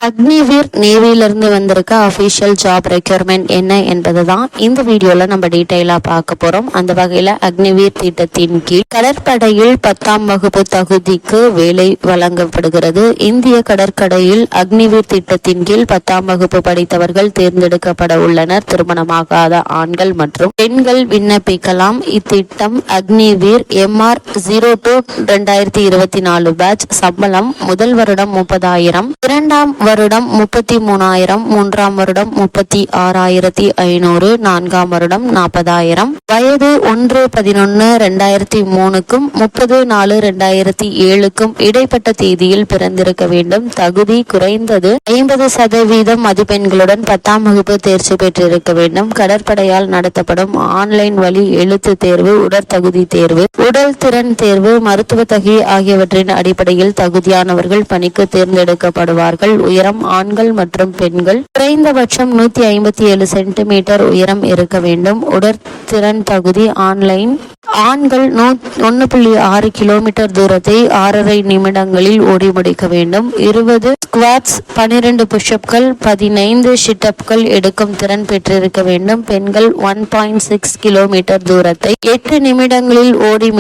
அக்னிவீர் நேவியிலிருந்து வந்திருக்க official job requirement என்ன என்பது தான் இந்த வீடியோல நம்ம டீட்டெயிலா பார்க்க போறோம். அந்த வகையில அக்னிவீர் திட்டத்தின் கீழ் கடற்படையில் 10ஆம் வகுப்பு தகுதிக்கு வேலை வழங்கப்படுகிறது. இந்திய கடற்கரையில் அக்னிவீர் திட்டத்தின் கீழ் 10ஆம் வகுப்பு படித்தவர்கள் தேர்ந்தெடுக்கப்பட உள்ளனர். திருமணமாகாத ஆண்கள் மற்றும் பெண்கள் விண்ணப்பிக்கலாம். இத்திட்டம் அக்னிவீர் MR 02-2024 பேட்ச். சம்பளம் முதல் வருடம் 30,000, இரண்டாம் வருடம் 33,000, மூன்றாம் வருடம் 36,500, நான்காம் வருடம் 40,000. வயது 1/11/2003க்கும் 30/4/2007க்கும் இடைப்பட்ட தேதியில் பிறந்திருக்க வேண்டும். தகுதி குறைந்தது 50% மதிப்பெண்களுடன் 10ஆம் வகுப்பு தேர்ச்சி பெற்றிருக்க வேண்டும். கடற்படையால் நடத்தப்படும் ஆன்லைன் வழி எழுத்து தேர்வு, உடற்தகுதி தேர்வு, உடல் திறன் தேர்வு, மருத்துவ தகுதி ஆகியவற்றின் அடிப்படையில் தகுதியானவர்கள் பணிக்கு தேர்ந்தெடுக்கப்படுவார்கள். உயரம் ஆண்கள் மற்றும் பெண்கள் குறைந்தபட்சம் 157 சென்டிமீட்டர் உயரம் இருக்க வேண்டும். உடற்திறன் தகுதி ஆன்லைன் ஆண்கள் 1.6 கிலோமீட்டர் தூரத்தை 6.5 நிமிடங்களில் ஓடி முடிக்க வேண்டும். 20 ஸ்குவாட்ஸ், 12 புஷ்அப்கள், 15 ஷிட்டப்கள் எடுக்கும் திறன் பெற்றிருக்க வேண்டும். பெண்கள் 1.6 கிலோமீட்டர் தூரத்தை 8 நிமிடங்களில் ஓடி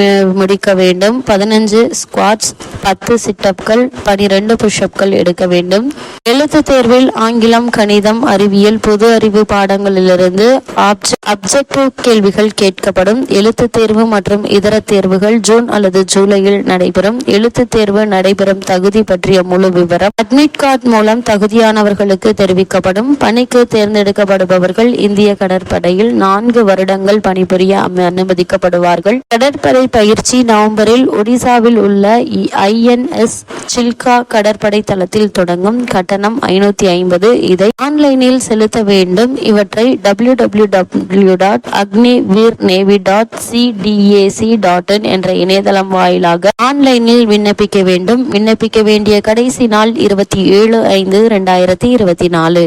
முடிக்க வேண்டும். 15 ஸ்குவாட்ஸ், 10 சிட்டப்கள், 12 புஷ்அப்கள் எடுக்க வேண்டும். எழுத்து தேர்வில் ஆங்கிலம், கணிதம், அறிவியல், பொது அறிவு பாடங்களிலிருந்து அப்ஜெக்டிவ் கேள்விகள் கேட்கப்படும். எழுத்து தேர்வு மற்றும் இதர தேர்வுகள் ஜூன் அல்லது ஜூலையில் நடைபெறும். எழுத்து தேர்வு நடைபெறும் தகுதி பற்றிய முழு விவரம் அட்மிட் கார்டு மூலம் தகுதியானவர்களுக்கு தெரிவிக்கப்படும். பணிக்கு தேர்ந்தெடுக்கப்படுபவர்கள் இந்திய கடற்படையில் 4 வருடங்கள் பணிபுரிய அனுமதிக்கப்படுவார்கள். கடற்படை பயிற்சி நவம்பரில் ஒடிசாவில் உள்ள INS சில்கா கடற்படை தளத்தில் தொடங்கும். கட்டணம் 550. இதை ஆன்லைனில் செலுத்த வேண்டும். இவற்றை www.agniveernavy.cdac.in என்ற இணையதளம் வாயிலாக ஆன்லைனில் விண்ணப்பிக்க வேண்டும். விண்ணப்பிக்க வேண்டிய கடைசி நாள் 27/5/2024.